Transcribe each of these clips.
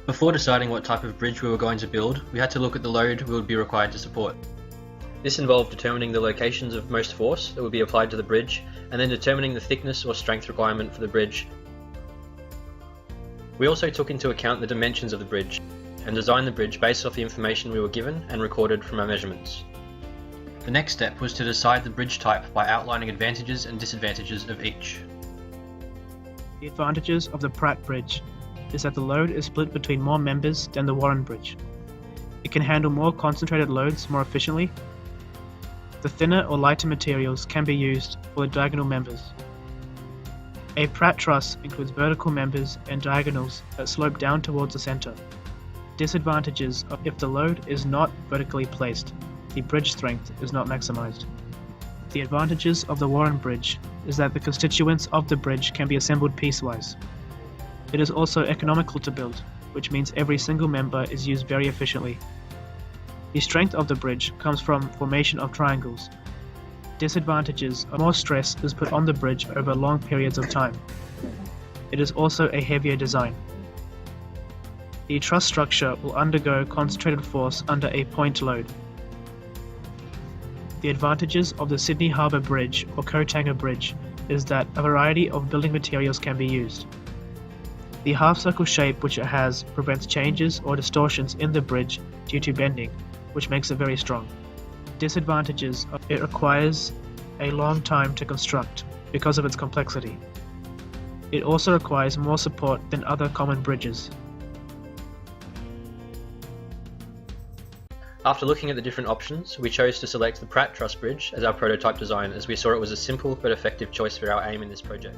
Before deciding what type of bridge we were going to build, we had to look at the load we would be required to support. This involved determining the locations of most force that would be applied to the bridge, and then determining the thickness or strength requirement for the bridge. We also took into account the dimensions of the bridge, and designed the bridge based off the information we were given and recorded from our measurements. The next step was to decide the bridge type by outlining advantages and disadvantages of each. The advantages of the Pratt Bridge is that the load is split between more members than the Warren Bridge. It can handle more concentrated loads more efficiently. The thinner or lighter materials can be used for the diagonal members. A Pratt truss includes vertical members and diagonals that slope down towards the center. Disadvantages of if the load is not vertically placed, the bridge strength is not maximized. The advantages of the Warren Bridge is that the constituents of the bridge can be assembled piecewise. It is also economical to build, which means every single member is used very efficiently. The strength of the bridge comes from formation of triangles. Disadvantages are more stress is put on the bridge over long periods of time. It is also a heavier design. The truss structure will undergo concentrated force under a point load. The advantages of the Sydney Harbour Bridge or Cotanger Bridge is that a variety of building materials can be used. The half-circle shape which it has prevents changes or distortions in the bridge due to bending, which makes it very strong. Disadvantages of it requires a long time to construct because of its complexity. It also requires more support than other common bridges. After looking at the different options, we chose to select the Pratt Truss Bridge as our prototype design, as we saw it was a simple but effective choice for our aim in this project.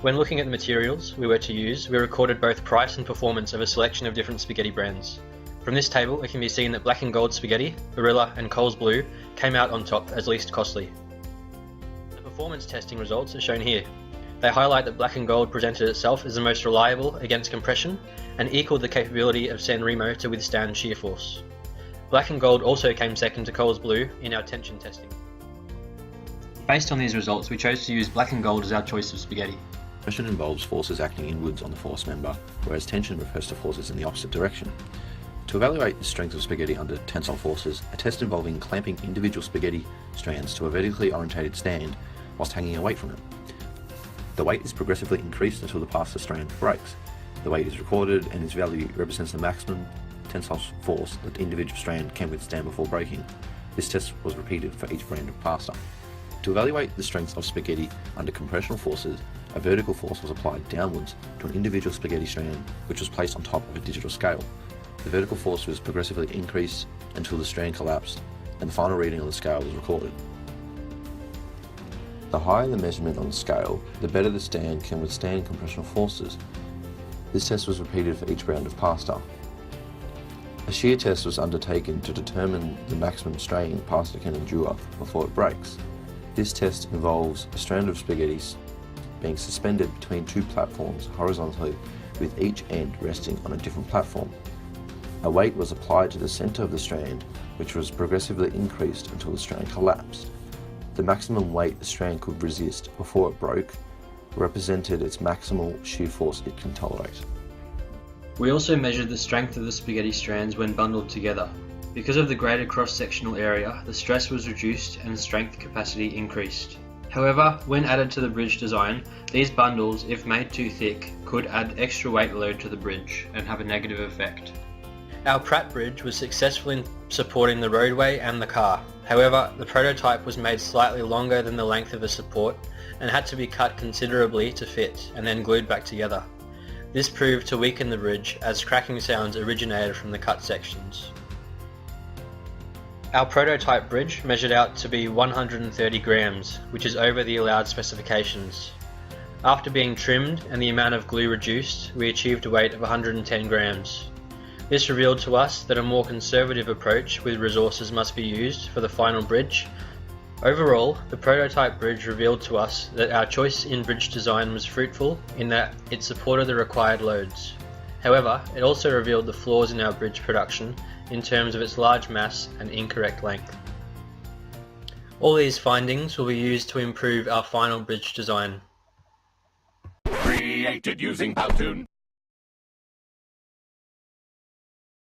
When looking at the materials we were to use, we recorded both price and performance of a selection of different spaghetti brands. From this table it can be seen that Black & Gold Spaghetti, Barilla and Coles Blue came out on top as least costly. The performance testing results are shown here. They highlight that Black & Gold presented itself as the most reliable against compression and equaled the capability of San Remo to withstand shear force. Black & Gold also came second to Coles Blue in our tension testing. Based on these results, we chose to use Black & Gold as our choice of spaghetti. Compression involves forces acting inwards on the force member, whereas tension refers to forces in the opposite direction. To evaluate the strength of spaghetti under tensile forces, a test involving clamping individual spaghetti strands to a vertically orientated stand whilst hanging a weight from it. The weight is progressively increased until the passer strand breaks. The weight is recorded and its value represents the maximum tensile force that the individual strand can withstand before breaking. This test was repeated for each brand of pasta. To evaluate the strength of spaghetti under compressional forces, a vertical force was applied downwards to an individual spaghetti strand which was placed on top of a digital scale. The vertical force was progressively increased until the strand collapsed and the final reading on the scale was recorded. The higher the measurement on the scale, the better the stand can withstand compressional forces. This test was repeated for each brand of pasta. A shear test was undertaken to determine the maximum strain pasta can endure before it breaks. This test involves a strand of spaghettis being suspended between two platforms horizontally, with each end resting on a different platform. A weight was applied to the center of the strand, which was progressively increased until the strand collapsed. The maximum weight the strand could resist before it broke represented its maximal shear force it can tolerate. We also measured the strength of the spaghetti strands when bundled together. Because of the greater cross-sectional area, the stress was reduced and strength capacity increased. However, when added to the bridge design, these bundles, if made too thick, could add extra weight load to the bridge and have a negative effect. Our Pratt Bridge was successful in supporting the roadway and the car. However, the prototype was made slightly longer than the length of the support and had to be cut considerably to fit and then glued back together. This proved to weaken the bridge as cracking sounds originated from the cut sections. Our prototype bridge measured out to be 130 grams, which is over the allowed specifications. After being trimmed and the amount of glue reduced, we achieved a weight of 110 grams. This revealed to us that a more conservative approach with resources must be used for the final bridge. Overall, the prototype bridge revealed to us that our choice in bridge design was fruitful in that it supported the required loads. However, it also revealed the flaws in our bridge production in terms of its large mass and incorrect length. All these findings will be used to improve our final bridge design. Created using Powtoon.